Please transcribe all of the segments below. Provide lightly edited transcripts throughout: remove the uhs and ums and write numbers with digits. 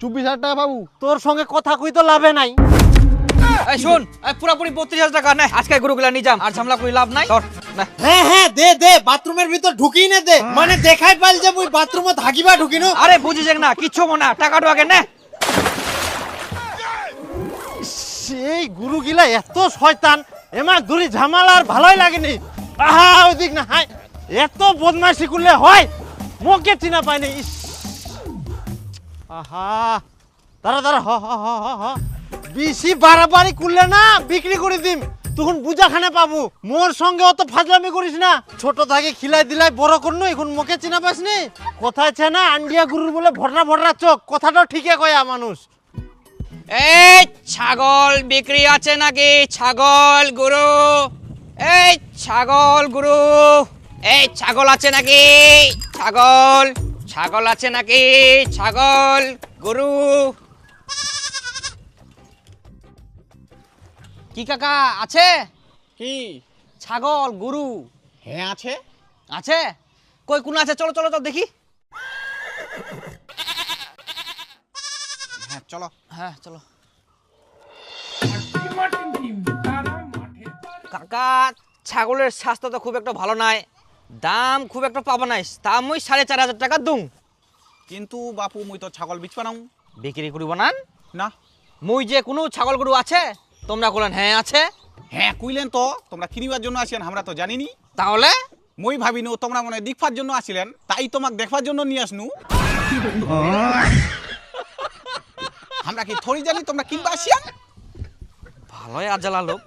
24,000 টাকা পাবো। তোর সঙ্গে কথা কই তো লাভে নাই। এই শুন, পুরোপুরি 32,000 টাকা নে। আজকে গরুগুলা নিয়ে যাম, আর ঝামেলা করে লাভ নাই। ধর না। হ্যাঁ হ্যাঁ দে দে, বাথরুমের ভিতর ঢুকিয়ে নে দে, মানে দেখাই পাইল যে মুই বাথরুমে থাকিবা ঢুকিনো। আরে বুঝিস না, কিচ্ছু মনে না, টাকাটা আগে নে। সেই গুরুগিলা এত শয়তান, এমা দূরি ঝামেলা আর ভালোই লাগেনি। আহা ওদিক না, হাই এত বদমাইশি করলে হয়, মোকে চিনা পাইনি। ইস আহা, দাঁড়া দাঁড়া, হ হ হ হ হ, বেশি বাড়াবাড়ি করলে না বিক্রি করে দিম, তখন বুঝাখানে পাবো। মোর সঙ্গে অত ফাজলামি করিস না, ছোট থেকে খিলাই দিলাই বড় করনো, এখন মোকে চিনা পাসনি। কোথায় ছে না আন্ডিয়া গুরুর বলে ভটরা ভটরা চোখ, কথাটাও ঠিকই কয়া মানুষ। এই ছাগল বিক্রি আছে নাকি? ছাগল গরু, এই ছাগল গরু, এই ছাগল আছে নাকি? ছাগল, ছাগল আছে নাকি? ছাগল গরু। কি কাকা আছে? কি? ছাগল গরু হ্যাঁ আছে। আছে? কই কোন আছে? চলো চলো চলো দেখি। হ্যাঁ চলো। হ্যাঁ চলো। কাকা ছাগলের স্বাস্থ্য তো খুব একটা ভালো নাই, দাম খুব একটা পাবা নাই, তা মুই 4,500 টাকা দুং। কিন্তু বাপু মুই তো ছাগল বিচবা নাও বিক্রি করিব না। না। মুই যে কোনো ছাগল গরু আছে, তোমরা বলেন হ্যাঁ আছে। হ্যাঁ কইলেন তো, তোমরা কিনিবার জন্য আসিলেন, আমরা তো জানিনি। তাহলে মই ভাবিনু তোমরা মনে দেখবার জন্য আসিলেন, তাই তোমাক দেখবার জন্য নিয়ে আসনু। আমরা কি থরি জানি তোমরা কিনবা আসিয়া? ভালোই আজালা লোক।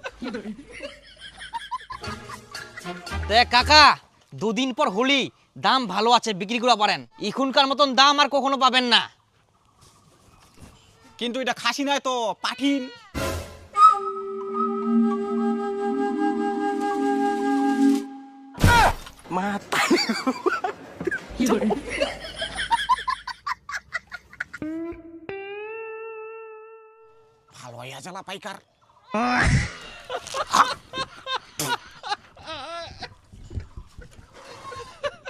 তে কাকা দুদিন পর হোলি, দাম ভালো আছে, বিক্রি করা পারেন। এখনকার মতন দাম আর কখনো পাবেন না। কিন্তু এটা খাসি নয় তো, পাঠিন। ভালো আজালা পাইকার।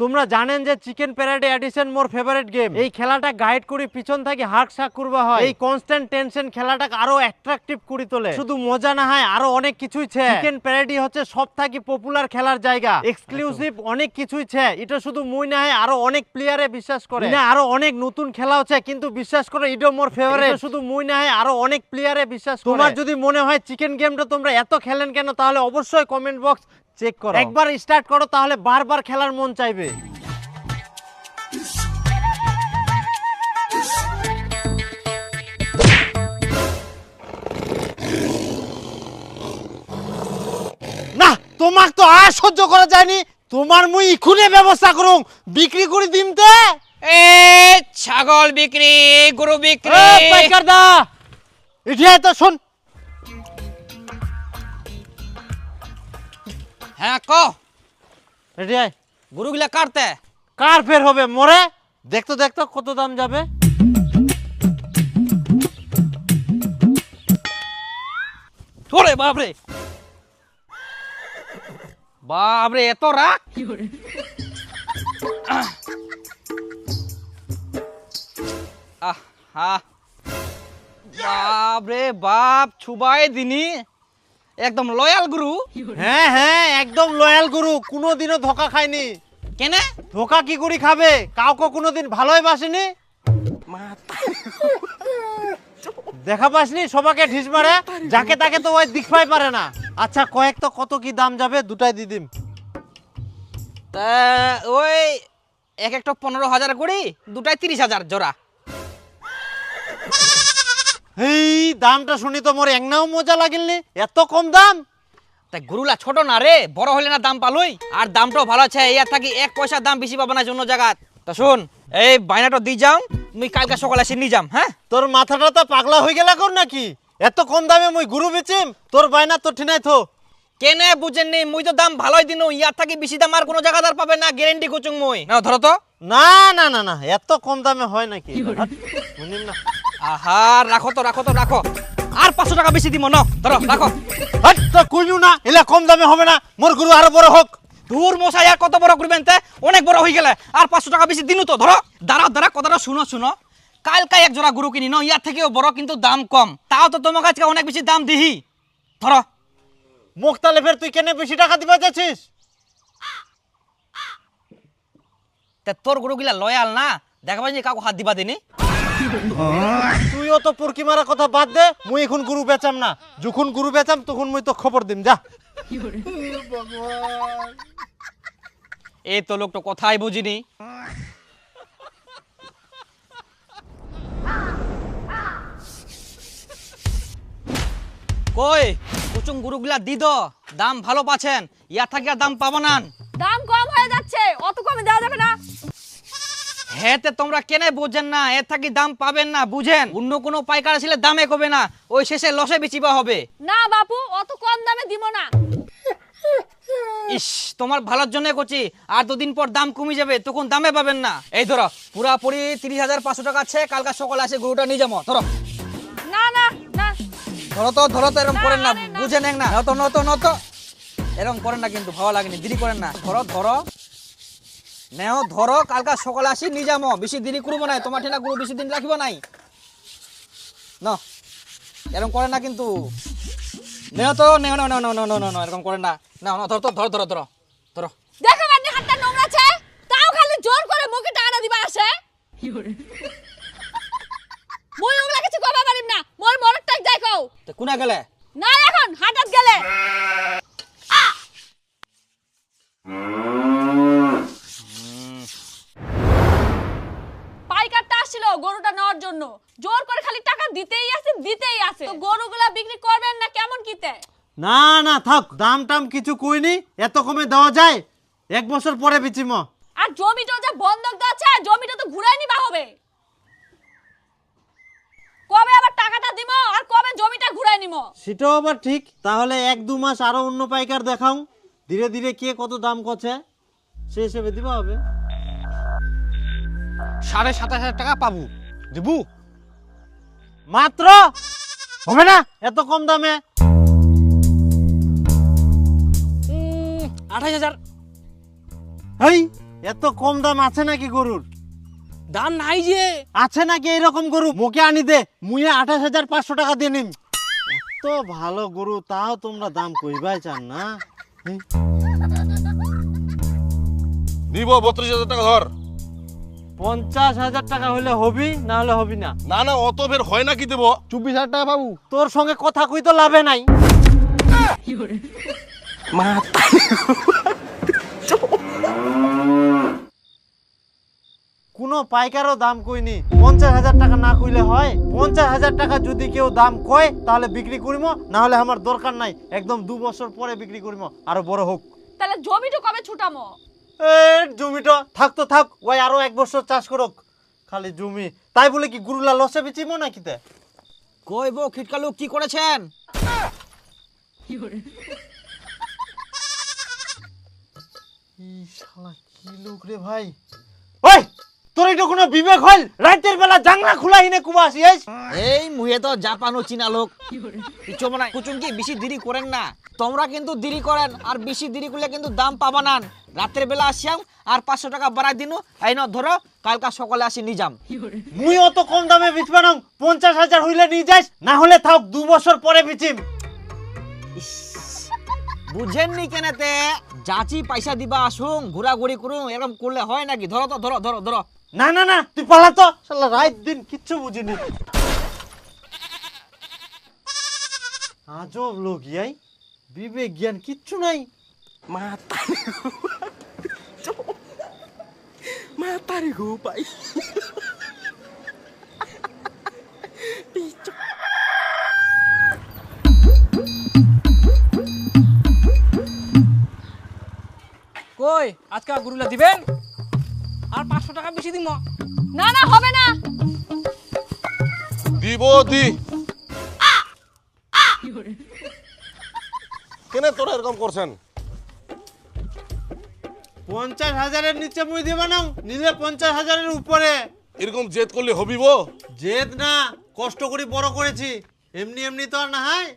তোমরা জানেন যে চিকেন প্যারাডে এডিশন মোর ফেভারিট গেম। এই খেলাটা গাইড করি পিছন থেকে হার্ক শাক করবা হয়। এই কনস্ট্যান্ট টেনশন খেলাটাকে আরো অ্যাট্রাকটিভ করে তোলে। শুধু মজা না হয়, আরো অনেক কিছুই ছে। চিকেন প্যারাডি হচ্ছে সবথেকে পপুলার খেলার জায়গা, এক্সক্লুসিভ অনেক কিছুই ছে। এটা শুধু মুই না হয়, আরো অনেক প্লেয়ারে বিশ্বাস করে না, আরো অনেক নতুন খেলা হচ্ছে, কিন্তু বিশ্বাস করে এটা মোর ফেভারিট। শুধু মুই না হয়, আরো অনেক প্লেয়ারে বিশ্বাস করে। তোমার যদি মনে হয় চিকেন গেমটা তোমরা এত খেলেন কেন, তাহলে অবশ্যই কমেন্ট বক্স চেক করো, একবার স্টার্ট করো, তাহলে বারবার খেলার মন চাইবে। না তোমাক তো আর সহ্য করা যায়নি, তোমার মুই ইখুনে ব্যবস্থা করুম, বিক্রি করে দিমতে। এ ছাগল বিক্রি, গরু বিক্রি। পাইকার দা ইঠিয়া তো শুন। হ্যাঁ ক। এঠিয়া গরুগুলা কাটতে কার ফের হবে মোরে, দেখতো দেখতো কত দাম যাবে। ওরে বাপরে, বাপরে এত রাগ। বাপরে বাপ, ছুবাই দিনি একদম লয়াল গুরু। হ্যাঁ হ্যাঁ একদম লয়াল গুরু, কোনোদিনও ধোকা খায়নি। কেনে ধোকা কি করে খাবে, কাউকে কোনোদিন ভালোই বাসেনি। দেখা পাসনি সবাকে ঢিস মারে, যাকে তাকে তো ওই দেখতে পারে না। আচ্ছা কয়েক তো কত কি দাম যাবে, দুটাই দিয়ে দিম। তা ওই এক একটা 15,000 করি, দুটাই 30,000 জোড়া। এই দামটা শুনি তো মোর একনাও মজা লাগিলনি, এত কম দাম। তা গরুলা ছোট না রে, বড় হইলে না দাম পালুই, আর দামটাও ভালো আছে। ইয়ার থাকি 1 পয়সা দাম বেশি পাবো না অন্য জায়গা। তা শুন, এই বাইনাটা দিয়ে যাও, মুই কালকে সকালে এসে নিয়ে যাম। হ্যাঁ তোর মাথাটা তো পাগলা হয়ে গেল কর নাকি, এত কম দামে মুই গরু বেচিম, তোর বাইনা তো ঠিনাই থো। কেনে বুঝেননি, মুই তো দাম ভালোই দিনু, ইয়ার থাকি বেশি দাম আর কোনো জায়গাদার পাবে না, গ্যারেন্টি কুচুং মুই। না ধরো তো। না না না না, এত কম দামে হয় নাকি, শুনিম না। আহা রাখো তো রাখো তো রাখো, আর 500 টাকা বেশি দিব না, ধরো রাখো। হাট তো কইলু না, এলা কম দামে হবে না, মোর গরু আরো বড় হোক। দূর মশাই, আর কত বড় করবেন তে, অনেক বড় হয়ে গেলে আর 500 টাকা বেশি দিনু তো। ধরো দাঁড়া দাঁড়া, কথাটা শুনো শুনো। কালকে এক জোড়া গরু কিনি নাও, ইয়ার থেকেও বড় কিন্তু দাম কম, তাও তো তোমার কাছে অনেক বেশি দাম দিহি। ধরো। মুখতালেফের তুই কেন বেশি টাকা দিবা যাচ্ছিস? তা তোর গরুগুলা লয়াল না, দেখাবা যে কাউকে হাত দিবা দিনি। তুইও তো পুরকি মারা কথা বাদ দে, মুই এখন গরু বেচাম না, যখন গরু বেচাম তখন মুই তো খবর দিম, যা। এই তো লোকটা কথাই বুঝিনি। কই কুচুং গরুগুলা দি দো, দাম ভালো পাচ্ছেন, ইয়া থাকি আর দাম পাবো না। দাম কম হয়ে যাচ্ছে, অত কমে দেওয়া যাবে না। হেতে তোমরা কেনে বুঝেন না, এর থাকি দাম পাবেন না, বুঝেন? অন্য কোনো পাইকার ছিল দামে কমে না, ওই শেষে লসে বেচিবা হবে। না বাপু, অত কম দামে দিব না। ইস, তোমার ভালোর জন্য করছি, আর দুদিন পর দাম কমে যাবে, তখন দামে পাবেন না। এই ধরো পুরাপুরি 30,500 টাকা আছে, কালকে সকালে আসে গরুটা নিয়ে যাবো। ধরো না না না, ধরো তো, ধরো তো, এরকম না, করেন না, না, না। বুঝে নেন না, নত এরকম করেন না, কিন্তু ভালো লাগেনি, দেরি করেন না। ধরো ধরো নেও, ধরো কালকে সকালে আসি নিয়ে যাবো, বেশি দেরি করবো নাই, তোমার ঠিনা গরু বেশি দিন রাখিব নাই। ন এরকম করেন না কিন্তু, নেও তো, নেও নেও নেও নেও নেও নেও, এরকম করেন না, না না, ধরো তো, ধরো ধরো ধরো ধরো। দেখো বান্নি হাতটা নোংরা আছে, তাও খালি জোর করে মুখে টাকা দিবা আসে। মই ওগুলা কিছু কবা পারিম না, মোর মরটাই যাই কও। তো কোনা গেলে? না এখন হাটাত গেলে। পাইকারটা আসছিল গরুটা নেওয়ার জন্য, জোর করে খালি টাকা দিতেই আছে। তো গরুগুলা বিক্রি করবেন না কেমন কিতে? না না থাক, দাম টাম কিছু কইনি, এত কমে দেওয়া যায়? 1 বছর পরে বেচিম। আর জমিটা যা বন্ধক দেওয়া আছে, জমিটা তো ঘুরাই নিবা হবে। কবে আবার টাকাটা দিব আর কবে জমিটা ঘুরাই নিব? সেটাও আবার ঠিক। তাহলে 1-2 মাস আরো অন্য পাইকার দেখাও, ধীরে ধীরে কে কত দাম করছে সে হিসেবে দিবা হবে। 27,500 টাকা পাবো, দিবু? মাত্র হবে না এত কম দামে। 28,000 এই এত কম দাম আছে নাকি গরুর? দাম নাই যে। আছে নাকি এরকম গরু? মুখে আনি দে, মুয়ে 28,500 টাকা দিয়ে নিম। এত ভালো গরু তাও তোমরা দাম কইবাই চান না। নিব 32,000 টাকা ধর। 50,000 টাকা হলে হবি, না হলে হবি না। না না, অত ফের হয় না, কি দেব? 24,000 টাকা পাবো। তোর সঙ্গে কথা কই তো লাভে নাই। কোনো পাইকারও দাম কইনি, 50,000 টাকা না কইলে হয়? 50,000 টাকা যদি কেউ দাম কয় তাহলে বিক্রি করিম, না হলে আমার দরকার নাই, একদম 2 বছর পরে বিক্রি করিম, আরো বড় হোক। তাহলে জমিটা কবে ছুটামো? জমিটা থাকতো থাক, ওই আরো 1 বছর চাষ করুক, খালি জমি তাই বলে কি গুরুলা লসে বেচিম নাকিতে? কই বো খিটকা লোক কি করেছেন? শালা কি লোক রে ভাই! ওই তোর এটা কোনো বিবেক হল? রাতের বেলা জাংলা খোলা হিনে কুবা আসিস? এই মুহে তো জাপানো চীনা লোক, কিছু মনে কুচুন কি বেশি দেরি করেন না, তোমরা কিন্তু দেরি করেন, আর বেশি দেরি করলে কিন্তু দাম পাবা না। রাতের বেলা আসিয়াম আর 500 টাকা বাড়াই দিনু, এই ন ধরো কালকা সকালে আসি নিয়ে যাম। মুই অত কম দামে বেচবা না, 50,000 হইলে নিয়ে যাস, না হলে থাক 2 বছর পরে বেচিম। বুঝেননি কেনেতে? যাচি পয়সা দিবা আসুন, ঘোরাঘুরি করুন, এরকম করলে হয় নাকি? ধরো তো, ধরো ধরো ধরো। না না না, তুই পালা তো, শালা রাত দিন কিচ্ছু বুঝিনি। আজব লোক ইয়াই, বিবেক জ্ঞান কিচ্ছু নাই। মাতারি গো পাই। কই আজকে গুরুলা দিবেন? আর 500 টাকা বেশি দিমু। না না হবে না। দিব দি। কেন তোরা এরকম করছেন? 50,000-এর নিচে মুই দিব না, নিলে 50,000-এর উপরে। এরকম জেদ করলে হবি বো? জেদ না, কষ্ট করে বড় করেছি, এমনি এমনি তো আর না হয়।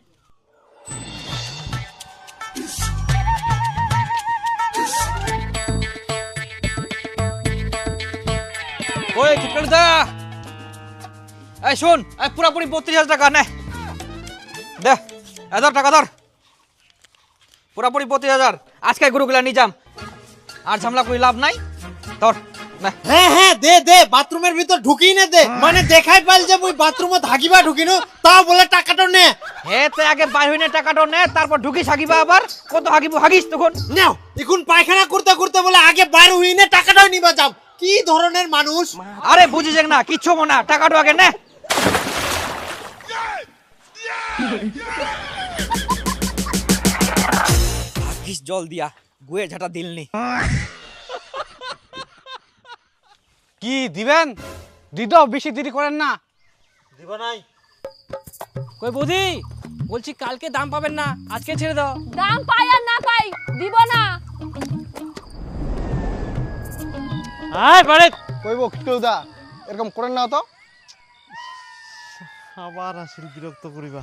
ওই খিটকা দা এই শুন, এই পুরাপুরি 32,000 টাকা নে দে, 1000 টাকা ধর, পুরাপুরি 32,000। আজকে গরুগুলা নিয়ে যাম, আর ঝামেলা করে লাভ নাই, ধর নে। হ্যাঁ হ্যাঁ দে দে, বাথরুমের ভিতর ঢুকি না দে, মানে দেখাই পাইল যে মুই বাথরুমত হাগিবা ঢুকিনু, তাও বলে টাকাটা নে। হে তে আগে বাইর হইনে টাকাটা নে, তারপর ঢুকিস হাগিবা, আবার কত হাগিব হাগিস তখন। নাও এখন পায়খানা করতে করতে বলে আগে বাইরে হইনে টাকাটাও নিবা যাও, কি ধরনের মানুষ। আরে বুঝিস না, কিচ্ছু মনে না, টাকাটা আগে নে। হাগিস জল দিয়া, গুয়ে ঝাঁটা দিলনি। কি দিবেন? দিদাও, বেশি দেরি করেন না। দিবা নাই? কই বৌদি, বলছি কালকে দাম পাবেন না, আজকে ছেড়ে দাও। দাম পাই আর না পাই দিব না। আয় বাড়ি কইব কিটুদা, এরকম করেন না তো। আবার আসিল বিরক্ত করিবা,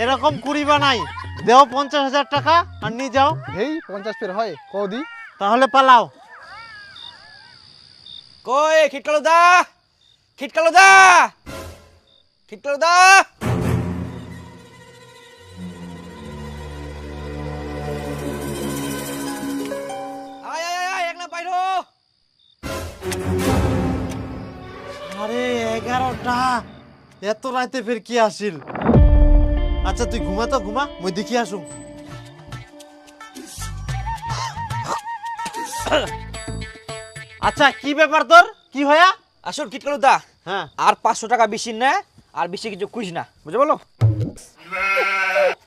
এরকম করিবা নাই। দেও 50,000 টাকা আর নিয়ে যাও। হেই 50 ফের হয় কদি। তাহলে পালাও। কই খিটকালু দা, খিটকালু দা, খিটকালু দা। আয় আয় আয়, এক না বাইরো। আরে 11টা, এত রাতে ফের কি আসিল? আচ্ছা তুই ঘুমা তো ঘুমা, মই দেখি আসুম। আচ্ছা কি ব্যাপার তোর, কি হয়া? আসুন খিটকালু দা, হ্যাঁ আর 500 টাকা বেশি নে, আর বেশি কিছু কুইস না, বুঝে বলো।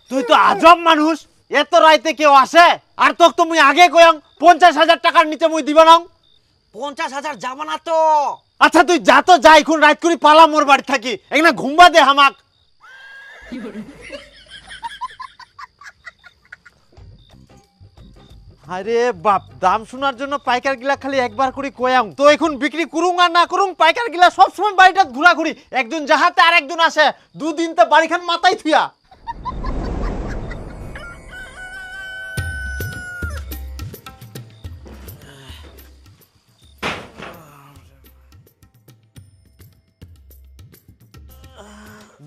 তুই তো আজব মানুষ, এত রাইতে কেউ আসে? আর তোক তো মুই আগে কইয়াম 50,000 টাকার নিচে মুই দিব না। 50,000 যাবা না তো। আচ্ছা তুই যা তো যা, এখন রাত করে পালা মোর বাড়ি থাকি, একনা ঘুমবা দে হামাক। আরে বাপ, দাম শোনার জন্য পাইকার গিলা খালি একবার করে কয়াম তো, এখন বিক্রি করুং আর না করুং, পাইকার গিলা সবসময় বাড়িটা ঘুরাঘুরি, একজন যাহাতে আর একজন আসে, দুদিন তো বাড়িখান মাথায় থুয়া।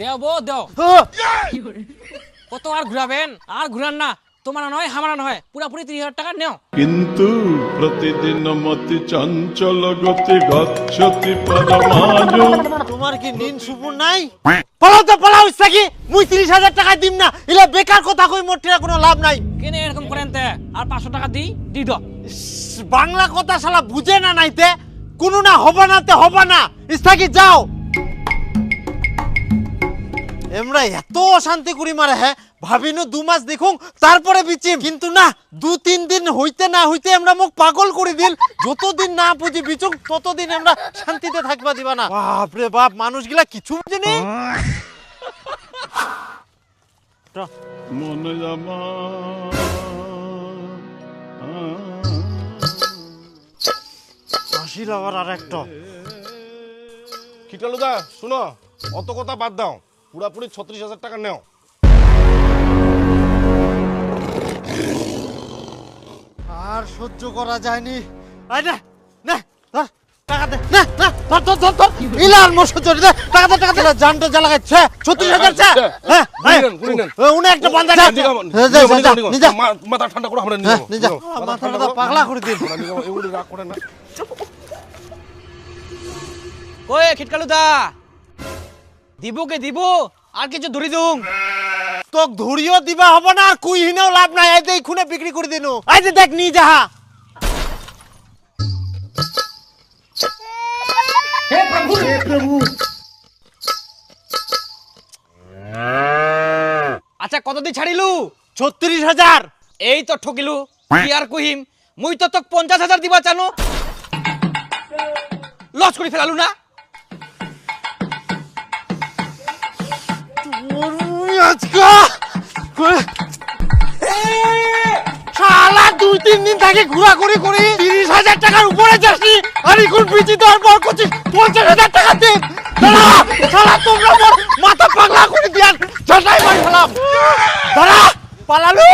দেও বো দেও, কত আর ঘুরাবেন? আর ঘুরান না, তোমার নয় হামারা নয়, পুরাপুরি 30,000 টাকা নেও। কিন্তু প্রতিদিন মতি চঞ্চল গতি গচ্ছতি পরমাণু। তোমার কি নিন সুপুর নাই? পালাও তো পালাও, ইচ্ছাকি মুই 30,000 টাকা দিম না, ইলা বেকার কথা কই, মোর টিরা কোনো লাভ নাই। কেন এরকম করেন তে? আর 500 টাকা দি দাও। ইস, বাংলা কথা শালা বুঝে না নাইতে, কোনো না হবে না তে হবে না, ইচ্ছাকি যাও। এমরা এত অশান্তি করি মারে, হ্যাঁ ভাবিনু 2 মাস দেখুন তারপরে বিচিম, কিন্তু না 2-3 দিন হইতে না হইতে আমরা মুখ পাগল করে দিল। যতদিন না বুঝি বিচুক ততদিন আমরা শান্তিতে থাকবা দিবা না। বাপ রে বাপ, মানুষগুলা কিছু বুঝেনি। মনে জামা আসিল আবার আর একটা। খিটকালু দা শুনো, অত কথা বাদ দাও, পুরাপুরি 36,000 টাকা নেও। আর সহ্য করা যায়নি। আই না না ধর টাকা দে, না না ধর ধর ধর ধর, ইলার মোর সহ্য দে, টাকা দে টাকা দে, জানটা জ্বালাগাচ্ছে 36,000 চা। হ্যাঁ গুনি নেন। উনি একটা বান্দা যা নিজা মাথা ঠান্ডা করে আমরা হ্যাঁ নিয়ে নিজা, মাথাটা পাগলা করে দিন। এগুলি রাগ করে না। কই খিটকালু দা, দিব কে দিব, আর কিছু ধরি দুং। তোক ধরিও দিবা হবে না, আর কুই হিনেও লাভ নাই, এই দেই খুনে বিক্রি করে দিনু। এই যে দেখ নি যাহা। আচ্ছা কত দি ছাড়িলু? 36,000। এই তো ঠকিলু, কি আর কহিম, মুই তো তোক 50,000 দিবা চানো, লস করে ফেলালু না। আজকা শালা 2-3 দিন থেকে ঘোরাঘুরি করি 30,000 টাকার উপরে যাচ্ছি, আর এখন বিচি দেওয়ার পর করছি 50,000 টাকা দিন। শালা তোমরা মাথা পাগলা করে দিয়ান, ঝাঁটাই মারি ফেলাম। দাঁড়া পালালু।